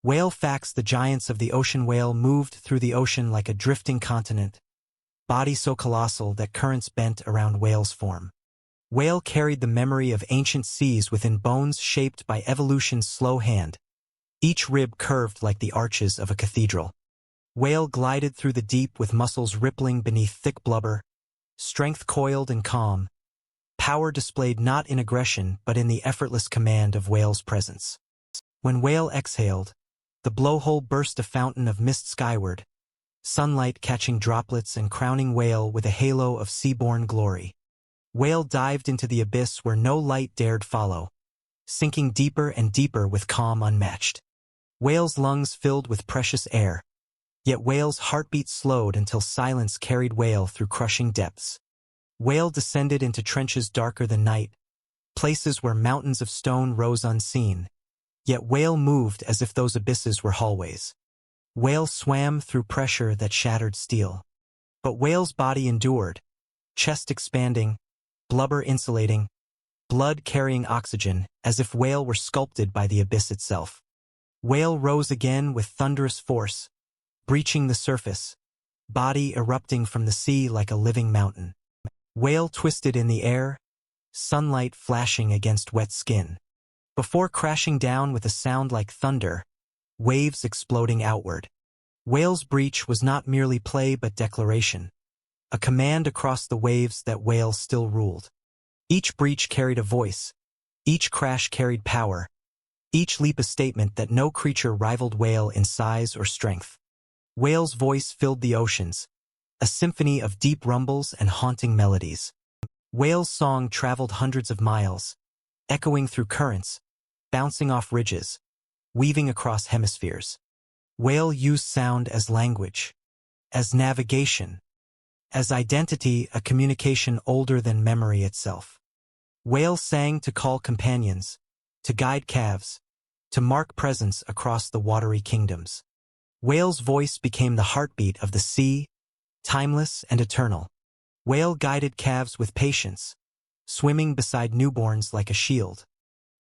Whale facts: the giants of the ocean. Whale moved through the ocean like a drifting continent, body so colossal that currents bent around whale's form. Whale carried the memory of ancient seas within bones shaped by evolution's slow hand, each rib curved like the arches of a cathedral. Whale glided through the deep with muscles rippling beneath thick blubber, strength coiled and calm, power displayed not in aggression but in the effortless command of whale's presence. When whale exhaled, the blowhole burst a fountain of mist skyward, sunlight catching droplets and crowning whale with a halo of seaborne glory. Whale dived into the abyss where no light dared follow, sinking deeper and deeper with calm unmatched. Whale's lungs filled with precious air, yet whale's heartbeat slowed until silence carried whale through crushing depths. Whale descended into trenches darker than night, places where mountains of stone rose unseen, yet whale moved as if those abysses were hallways. Whale swam through pressure that shattered steel. But whale's body endured, chest expanding, blubber insulating, blood carrying oxygen, as if whale were sculpted by the abyss itself. Whale rose again with thunderous force, breaching the surface, body erupting from the sea like a living mountain. Whale twisted in the air, sunlight flashing against wet skin, before crashing down with a sound like thunder, waves exploding outward. Whale's breach was not merely play but declaration, a command across the waves that whale still ruled. Each breach carried a voice, each crash carried power, each leap a statement that no creature rivaled whale in size or strength. Whale's voice filled the oceans, a symphony of deep rumbles and haunting melodies. Whale's song traveled hundreds of miles, echoing through currents, bouncing off ridges, weaving across hemispheres. Whale used sound as language, as navigation, as identity, a communication older than memory itself. Whale sang to call companions, to guide calves, to mark presence across the watery kingdoms. Whale's voice became the heartbeat of the sea, timeless and eternal. Whale guided calves with patience, swimming beside newborns like a shield.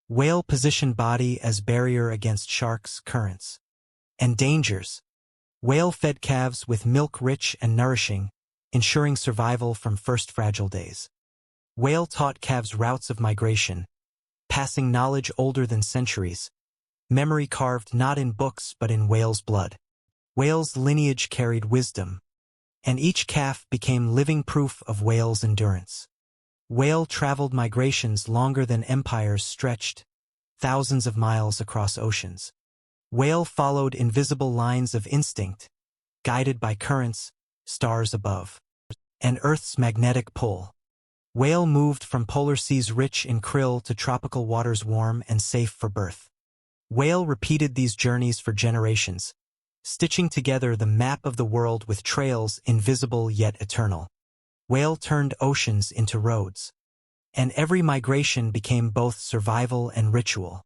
Whale positioned body as barrier against sharks' currents and dangers. Whale fed calves with milk rich and nourishing, ensuring survival from first fragile days. Whale taught calves routes of migration, passing knowledge older than centuries, memory carved not in books but in whale's blood. Whale's lineage carried wisdom, and each calf became living proof of whale's endurance. Whale traveled migrations longer than empires stretched, thousands of miles across oceans. Whale followed invisible lines of instinct, guided by currents, stars above, and Earth's magnetic pull. Whale moved from polar seas rich in krill to tropical waters warm and safe for birth. Whale repeated these journeys for generations, stitching together the map of the world with trails invisible yet eternal. Whale turned oceans into roads, and every migration became both survival and ritual.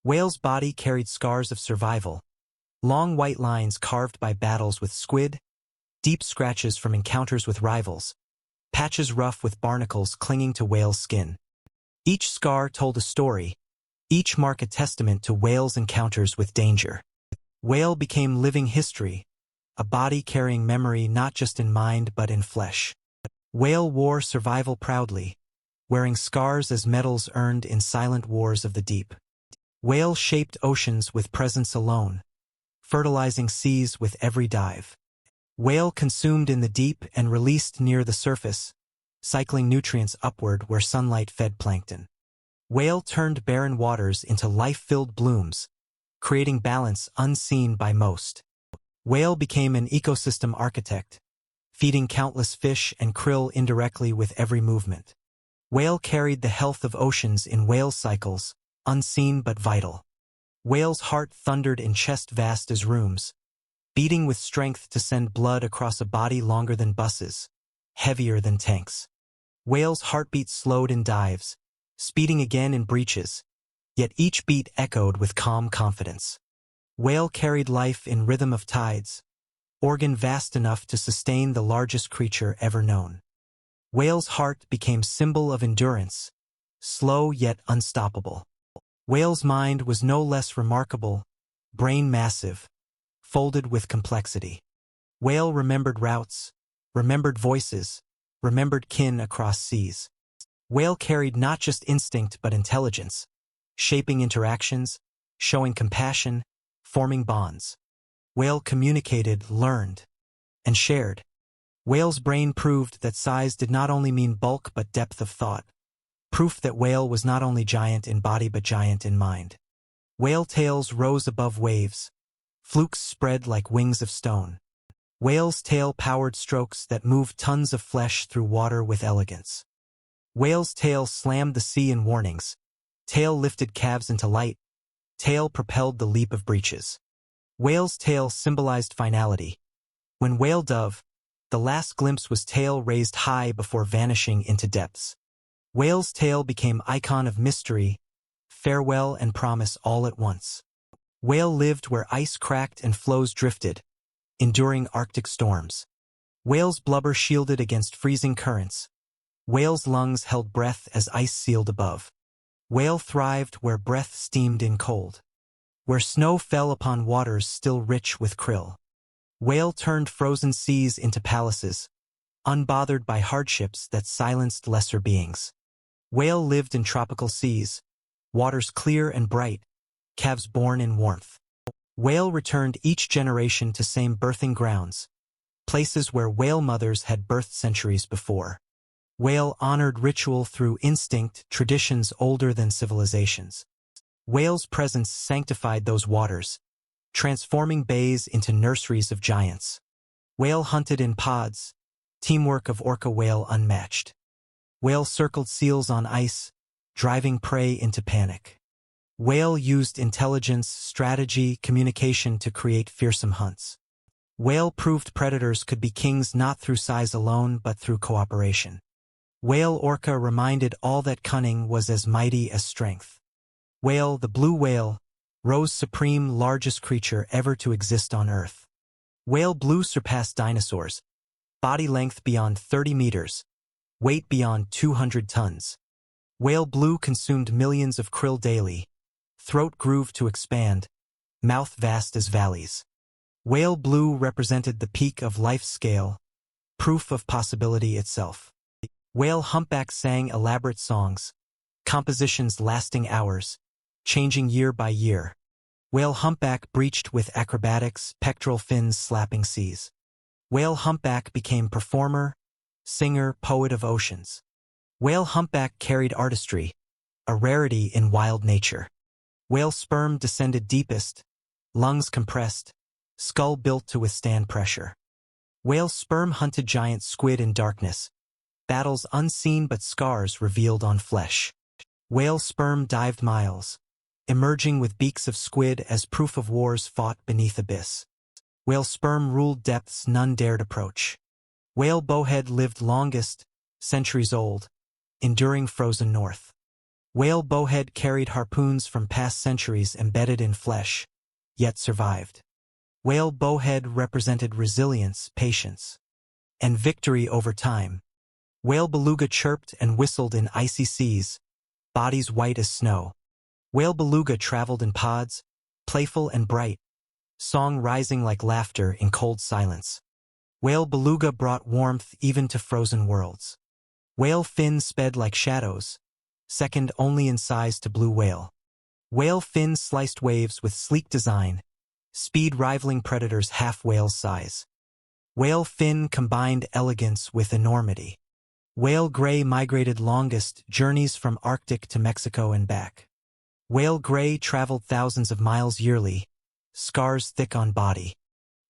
Whale's body carried scars of survival, long white lines carved by battles with squid, deep scratches from encounters with rivals, patches rough with barnacles clinging to whale's skin. Each scar told a story, each mark a testament to whale's encounters with danger. Whale became living history, a body carrying memory not just in mind but in flesh. Whale wore survival proudly, wearing scars as medals earned in silent wars of the deep. Whale shaped oceans with presence alone, fertilizing seas with every dive. Whale consumed in the deep and released near the surface, cycling nutrients upward where sunlight fed plankton. Whale turned barren waters into life-filled blooms, creating balance unseen by most. Whale became an ecosystem architect, feeding countless fish and krill indirectly with every movement. Whale carried the health of oceans in whale cycles, unseen but vital. Whale's heart thundered in chest vast as rooms, beating with strength to send blood across a body longer than buses, heavier than tanks. Whale's heartbeat slowed in dives, speeding again in breaches, yet each beat echoed with calm confidence. Whale carried life in rhythm of tides, organ vast enough to sustain the largest creature ever known. Whale's heart became symbol of endurance, slow yet unstoppable. Whale's mind was no less remarkable, brain massive, folded with complexity. Whale remembered routes, remembered voices, remembered kin across seas. Whale carried not just instinct but intelligence, shaping interactions, showing compassion, forming bonds. Whale communicated, learned, and shared. Whale's brain proved that size did not only mean bulk but depth of thought. Proof that whale was not only giant in body but giant in mind. Whale tails rose above waves. Flukes spread like wings of stone. Whale's tail powered strokes that moved tons of flesh through water with elegance. Whale's tail slammed the sea in warnings. Tail lifted calves into light. Tail propelled the leap of breaches. Whale's tail symbolized finality. When whale dove, the last glimpse was tail raised high before vanishing into depths. Whale's tail became icon of mystery, farewell and promise all at once. Whale lived where ice cracked and floes drifted, enduring Arctic storms. Whale's blubber shielded against freezing currents. Whale's lungs held breath as ice sealed above. Whale thrived where breath steamed in cold. Where snow fell upon waters still rich with krill. Whale turned frozen seas into palaces, unbothered by hardships that silenced lesser beings. Whale lived in tropical seas, waters clear and bright, calves born in warmth. Whale returned each generation to same birthing grounds, places where whale mothers had birthed centuries before. Whale honored ritual through instinct, traditions older than civilizations. Whale's presence sanctified those waters, transforming bays into nurseries of giants. Whale hunted in pods, teamwork of orca whale unmatched. Whale circled seals on ice, driving prey into panic. Whale used intelligence, strategy, communication to create fearsome hunts. Whale proved predators could be kings not through size alone but through cooperation. Whale orca reminded all that cunning was as mighty as strength. Whale, the blue whale, rose supreme, largest creature ever to exist on Earth. Whale blue surpassed dinosaurs, body length beyond 30 meters, weight beyond 200 tons. Whale blue consumed millions of krill daily, throat grooved to expand, mouth vast as valleys. Whale blue represented the peak of life scale, proof of possibility itself. Whale humpback sang elaborate songs, compositions lasting hours, changing year by year. Whale humpback breached with acrobatics, pectoral fins slapping seas. Whale humpback became performer, singer, poet of oceans. Whale humpback carried artistry, a rarity in wild nature. Whale sperm descended deepest, lungs compressed, skull built to withstand pressure. Whale sperm hunted giant squid in darkness, battles unseen but scars revealed on flesh. Whale sperm dived miles, emerging with beaks of squid as proof of wars fought beneath abyss. Whale sperm ruled depths none dared approach. Whale bowhead lived longest, centuries old, enduring frozen north. Whale bowhead carried harpoons from past centuries embedded in flesh, yet survived. Whale bowhead represented resilience, patience, and victory over time. Whale beluga chirped and whistled in icy seas, bodies white as snow. Whale beluga traveled in pods, playful and bright, song rising like laughter in cold silence. Whale beluga brought warmth even to frozen worlds. Whale fin sped like shadows, second only in size to blue whale. Whale fin sliced waves with sleek design, speed rivaling predators half whale's size. Whale fin combined elegance with enormity. Whale gray migrated longest, journeys from Arctic to Mexico and back. Whale gray traveled thousands of miles yearly, scars thick on body.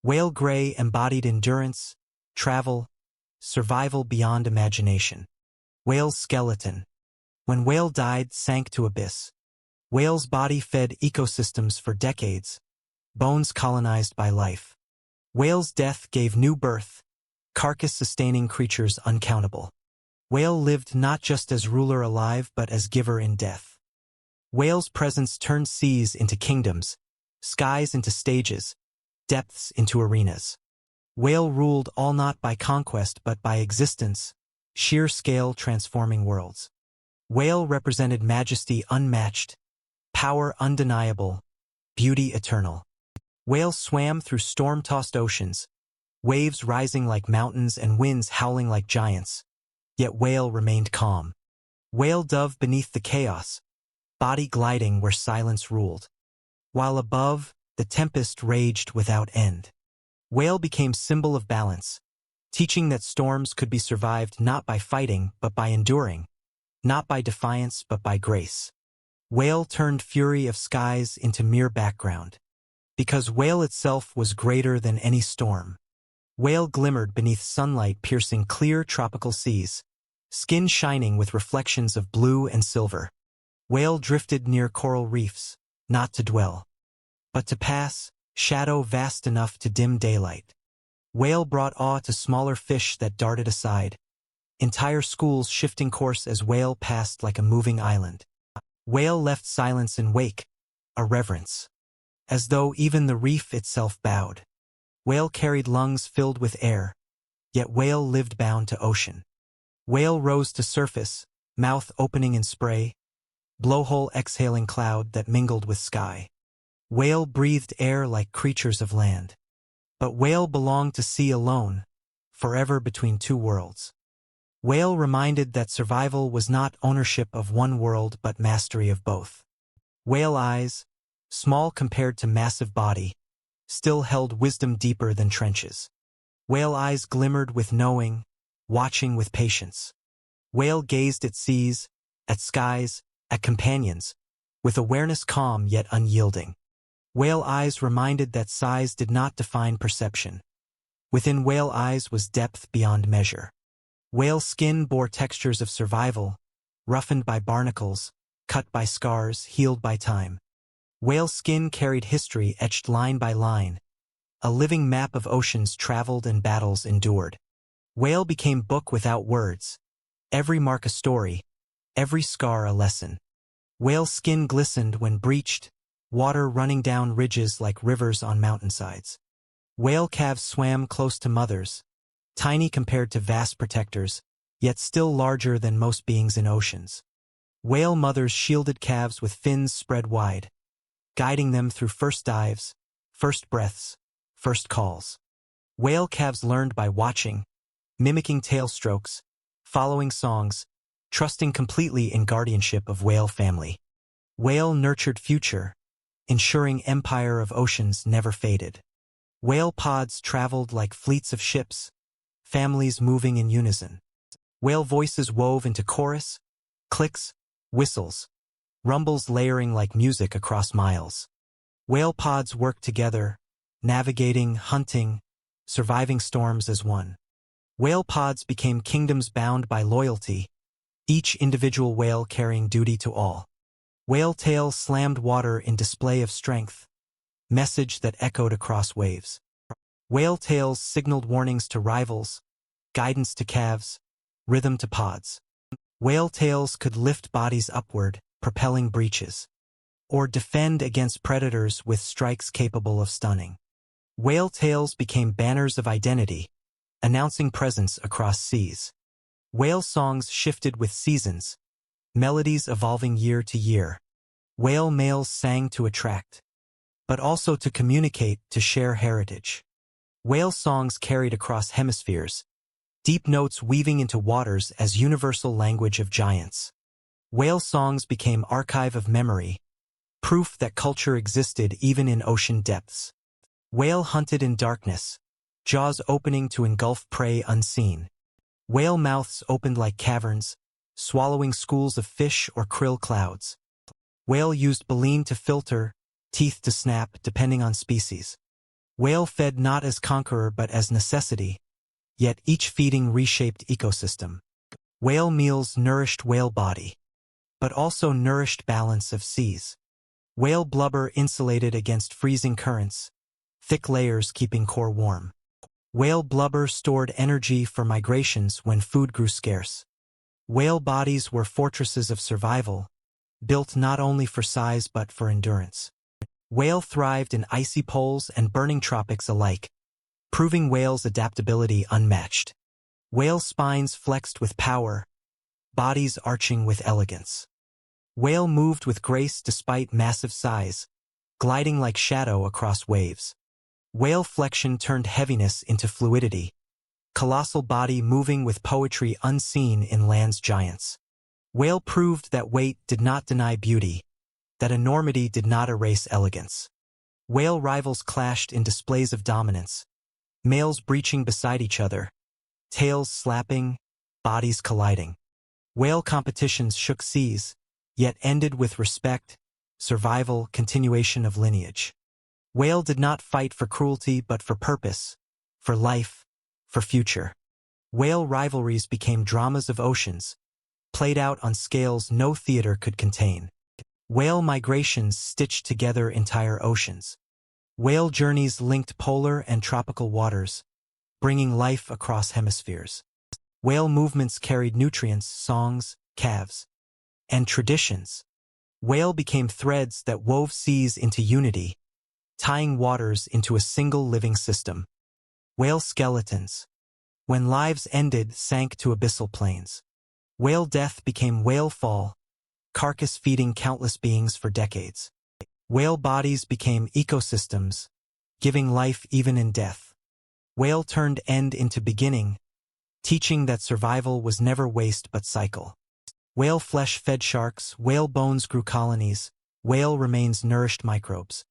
Whale gray embodied endurance, travel, survival beyond imagination. Whale's skeleton. When whale died, sank to abyss. Whale's body fed ecosystems for decades, bones colonized by life. Whale's death gave new birth, carcass-sustaining creatures uncountable. Whale lived not just as ruler alive but as giver in death. Whale's presence turned seas into kingdoms, skies into stages, depths into arenas. Whale ruled all not by conquest but by existence, sheer scale transforming worlds. Whale represented majesty unmatched, power undeniable, beauty eternal. Whale swam through storm-tossed oceans, waves rising like mountains and winds howling like giants. Yet whale remained calm. Whale dove beneath the chaos, body gliding where silence ruled. While above, the tempest raged without end. Whale became symbol of balance, teaching that storms could be survived not by fighting but by enduring, not by defiance but by grace. Whale turned fury of skies into mere background, because whale itself was greater than any storm. Whale glimmered beneath sunlight piercing clear tropical seas, skin shining with reflections of blue and silver. Whale drifted near coral reefs, not to dwell, but to pass, shadow vast enough to dim daylight. Whale brought awe to smaller fish that darted aside, entire schools shifting course as whale passed like a moving island. Whale left silence in wake, a reverence, as though even the reef itself bowed. Whale carried lungs filled with air, yet whale lived bound to ocean. Whale rose to surface, mouth opening in spray, blowhole exhaling cloud that mingled with sky. Whale breathed air like creatures of land. But whale belonged to sea alone, forever between two worlds. Whale reminded that survival was not ownership of one world but mastery of both. Whale eyes, small compared to massive body, still held wisdom deeper than trenches. Whale eyes glimmered with knowing, watching with patience. Whale gazed at seas, at skies, at companions, with awareness calm yet unyielding. Whale eyes reminded that size did not define perception. Within whale eyes was depth beyond measure. Whale skin bore textures of survival, roughened by barnacles, cut by scars, healed by time. Whale skin carried history etched line by line, a living map of oceans traveled and battles endured. Whale became book without words, every mark a story, every scar a lesson. Whale skin glistened when breached, water running down ridges like rivers on mountainsides. Whale calves swam close to mothers, tiny compared to vast protectors, yet still larger than most beings in oceans. Whale mothers shielded calves with fins spread wide, guiding them through first dives, first breaths, first calls. Whale calves learned by watching, mimicking tail strokes, following songs, trusting completely in guardianship of whale family. Whale nurtured future, ensuring empire of oceans never faded. Whale pods traveled like fleets of ships, families moving in unison. Whale voices wove into chorus, clicks, whistles, rumbles layering like music across miles. Whale pods worked together, navigating, hunting, surviving storms as one. Whale pods became kingdoms bound by loyalty, each individual whale carrying duty to all. Whale tails slammed water in display of strength, message that echoed across waves. Whale tails signaled warnings to rivals, guidance to calves, rhythm to pods. Whale tails could lift bodies upward, propelling breaches, or defend against predators with strikes capable of stunning. Whale tails became banners of identity, announcing presence across seas. Whale songs shifted with seasons, melodies evolving year to year. Whale males sang to attract, but also to communicate, to share heritage. Whale songs carried across hemispheres, deep notes weaving into waters as universal language of giants. Whale songs became archive of memory, proof that culture existed even in ocean depths. Whale hunted in darkness, jaws opening to engulf prey unseen. Whale mouths opened like caverns, swallowing schools of fish or krill clouds. Whale used baleen to filter, teeth to snap, depending on species. Whale fed not as conqueror but as necessity, yet each feeding reshaped ecosystem. Whale meals nourished whale body, but also nourished balance of seas. Whale blubber insulated against freezing currents, thick layers keeping core warm. Whale blubber stored energy for migrations when food grew scarce. Whale bodies were fortresses of survival, built not only for size but for endurance. Whale thrived in icy poles and burning tropics alike, proving whales' adaptability unmatched. Whale spines flexed with power, bodies arching with elegance. Whale moved with grace despite massive size, gliding like shadow across waves. Whale flexion turned heaviness into fluidity, colossal body moving with poetry unseen in land's giants. Whale proved that weight did not deny beauty, that enormity did not erase elegance. Whale rivals clashed in displays of dominance, males breaching beside each other, tails slapping, bodies colliding. Whale competitions shook seas, yet ended with respect, survival, continuation of lineage. Whale did not fight for cruelty but for purpose, for life, for future. Whale rivalries became dramas of oceans, played out on scales no theater could contain. Whale migrations stitched together entire oceans. Whale journeys linked polar and tropical waters, bringing life across hemispheres. Whale movements carried nutrients, songs, calves, and traditions. Whale became threads that wove seas into unity, tying waters into a single living system. Whale skeletons, when lives ended, sank to abyssal plains. Whale death became whale fall, carcass feeding countless beings for decades. Whale bodies became ecosystems, giving life even in death. Whale turned end into beginning, teaching that survival was never waste but cycle. Whale flesh fed sharks, whale bones grew colonies, whale remains nourished microbes.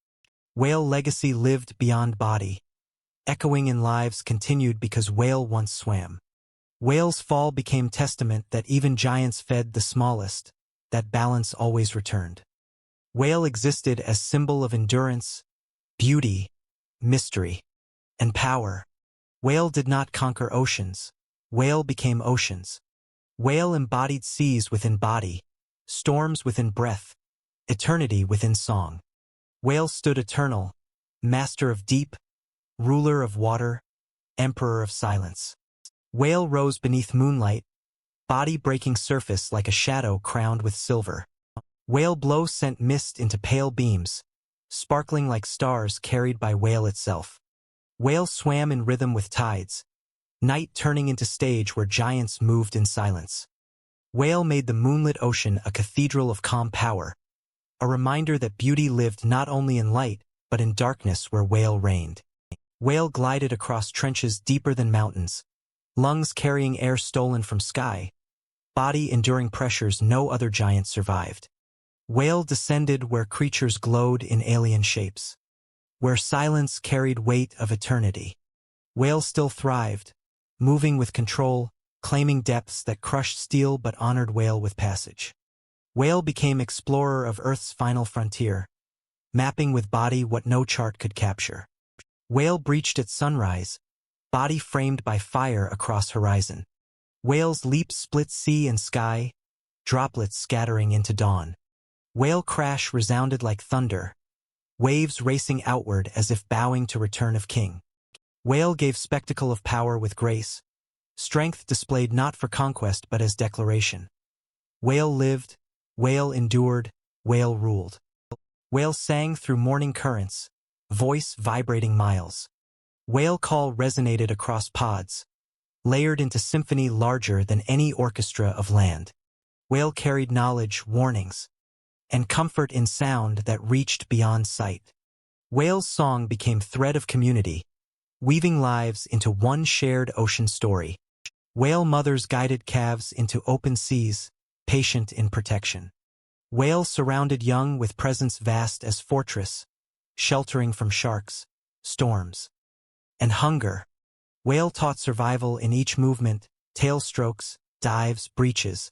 Whale legacy lived beyond body, echoing in lives continued because whale once swam. Whale's fall became testament that even giants fed the smallest, that balance always returned. Whale existed as symbol of endurance, beauty, mystery, and power. Whale did not conquer oceans. Whale became oceans. Whale embodied seas within body, storms within breath, eternity within song. Whale stood eternal, master of deep, ruler of water, emperor of silence. Whale rose beneath moonlight, body breaking surface like a shadow crowned with silver. Whale blow sent mist into pale beams, sparkling like stars carried by whale itself. Whale swam in rhythm with tides, night turning into stage where giants moved in silence. Whale made the moonlit ocean a cathedral of calm power, a reminder that beauty lived not only in light, but in darkness where whale reigned. Whale glided across trenches deeper than mountains, lungs carrying air stolen from sky, body enduring pressures no other giant survived. Whale descended where creatures glowed in alien shapes, where silence carried weight of eternity. Whale still thrived, moving with control, claiming depths that crushed steel but honored whale with passage. Whale became explorer of Earth's final frontier, mapping with body what no chart could capture. Whale breached at sunrise, body framed by fire across horizon. Whale's leap split sea and sky, droplets scattering into dawn. Whale crash resounded like thunder, waves racing outward as if bowing to return of king. Whale gave spectacle of power with grace, strength displayed not for conquest but as declaration. Whale lived, whale endured, whale ruled. Whale sang through morning currents, voice vibrating miles. Whale call resonated across pods, layered into symphony larger than any orchestra of land. Whale carried knowledge, warnings, and comfort in sound that reached beyond sight. Whale's song became thread of community, weaving lives into one shared ocean story. Whale mothers guided calves into open seas, patient in protection. Whale surrounded young with presence vast as fortress, sheltering from sharks, storms, and hunger. Whale taught survival in each movement, tail strokes, dives, breaches.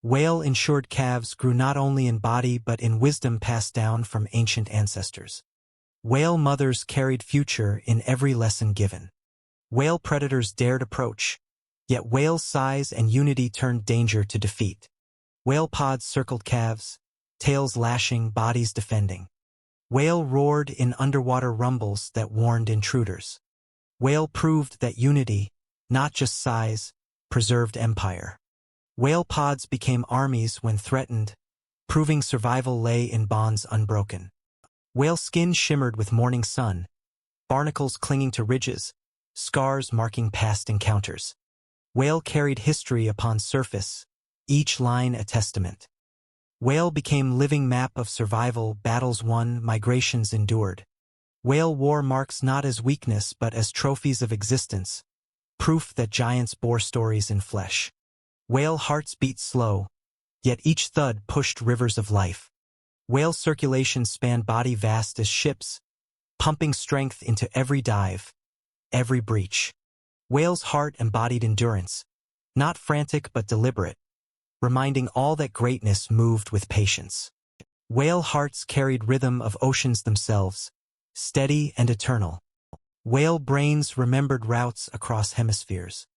Whale ensured calves grew not only in body but in wisdom passed down from ancient ancestors. Whale mothers carried future in every lesson given. Whale predators dared approach, yet whale's size and unity turned danger to defeat. Whale pods circled calves, tails lashing, bodies defending. Whale roared in underwater rumbles that warned intruders. Whale proved that unity, not just size, preserved empire. Whale pods became armies when threatened, proving survival lay in bonds unbroken. Whale skin shimmered with morning sun, barnacles clinging to ridges, scars marking past encounters. Whale carried history upon surface, each line a testament. Whale became living map of survival, battles won, migrations endured. Whale wore marks not as weakness but as trophies of existence, proof that giants bore stories in flesh. Whale hearts beat slow, yet each thud pushed rivers of life. Whale circulation spanned body vast as ships, pumping strength into every dive, every breach. Whale's heart embodied endurance, not frantic but deliberate, reminding all that greatness moved with patience. Whale hearts carried rhythm of oceans themselves, steady and eternal. Whale brains remembered routes across hemispheres.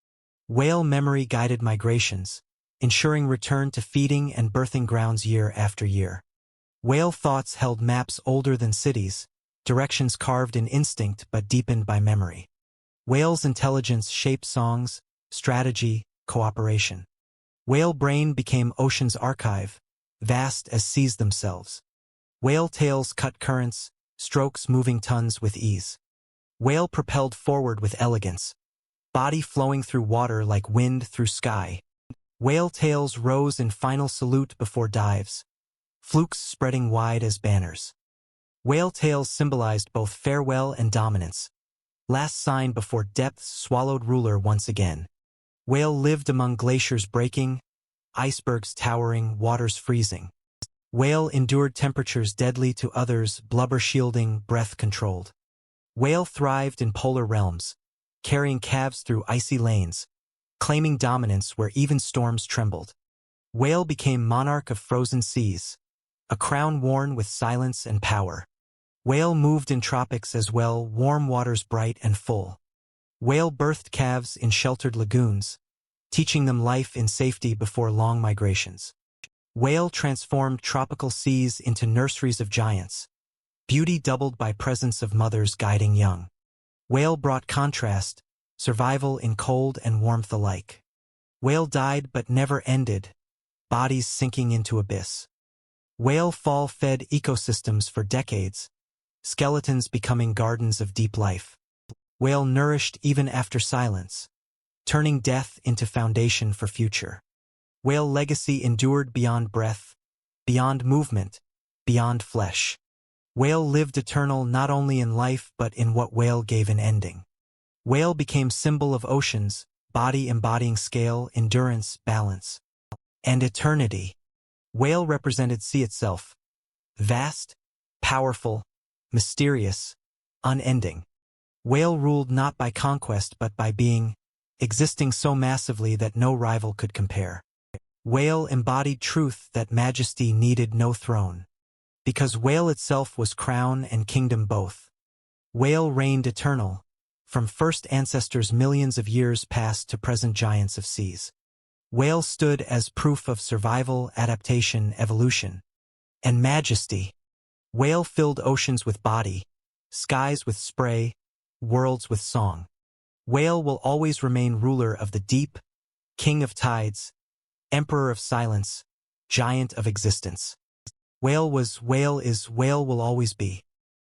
Whale memory guided migrations, ensuring return to feeding and birthing grounds year after year. Whale thoughts held maps older than cities, directions carved in instinct but deepened by memory. Whale's intelligence shaped songs, strategy, cooperation. Whale brain became ocean's archive, vast as seas themselves. Whale tails cut currents, strokes moving tons with ease. Whale propelled forward with elegance, body flowing through water like wind through sky. Whale tails rose in final salute before dives, flukes spreading wide as banners. Whale tails symbolized both farewell and dominance, last sign before depths swallowed ruler once again. Whale lived among glaciers breaking, icebergs towering, waters freezing. Whale endured temperatures deadly to others, blubber shielding, breath controlled. Whale thrived in polar realms, carrying calves through icy lanes, claiming dominance where even storms trembled. Whale became monarch of frozen seas, a crown worn with silence and power. Whale moved in tropics as well, warm waters bright and full. Whale birthed calves in sheltered lagoons, teaching them life in safety before long migrations. Whale transformed tropical seas into nurseries of giants, beauty doubled by presence of mothers guiding young. Whale brought contrast, survival in cold and warmth alike. Whale died but never ended, bodies sinking into abyss. Whale fall fed ecosystems for decades, skeletons becoming gardens of deep life. Whale nourished even after silence, turning death into foundation for future. Whale legacy endured beyond breath, beyond movement, beyond flesh. Whale lived eternal not only in life but in what whale gave an ending. Whale became symbol of oceans, body embodying scale, endurance, balance, and eternity. Whale represented sea itself, vast, powerful, mysterious, unending. Whale ruled not by conquest but by being, existing so massively that no rival could compare. Whale embodied truth that majesty needed no throne, because whale itself was crown and kingdom both. Whale reigned eternal, from first ancestors millions of years past to present giants of seas. Whale stood as proof of survival, adaptation, evolution, and majesty. Whale filled oceans with body, skies with spray, worlds with song. Whale will always remain ruler of the deep, king of tides, emperor of silence, giant of existence. Whale was, whale is, whale will always be.